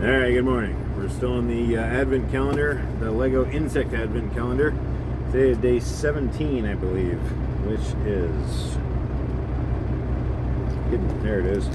Alright, good morning. We're still in the advent calendar, the Lego insect advent calendar. Today is day 17, I believe, which is hidden. There it is.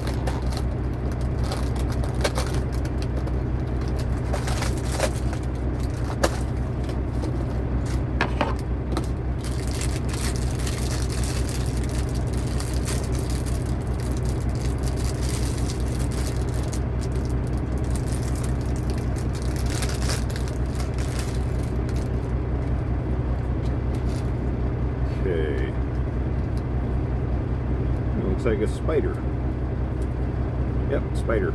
Okay. It looks like a spider. Yep, spider.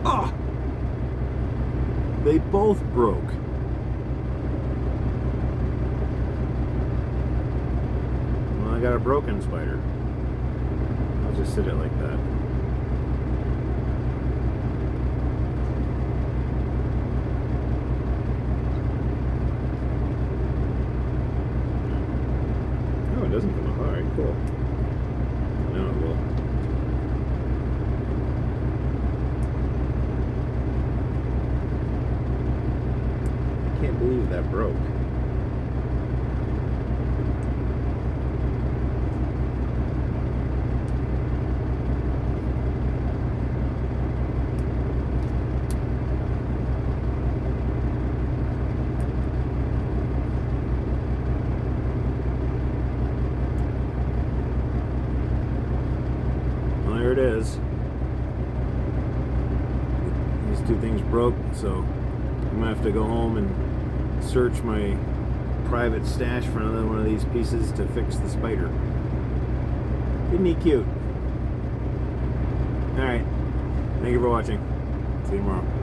Oh! They both broke. Well, I got a broken spider. I'll just sit it like that. No, it doesn't come off. Alright, cool. Now it will. Can't believe that broke. Well, there it is. These two things broke, so I'm gonna have to go home and search my private stash for another one of these pieces to fix the spider. Isn't he cute? Alright. Thank you for watching. See you tomorrow.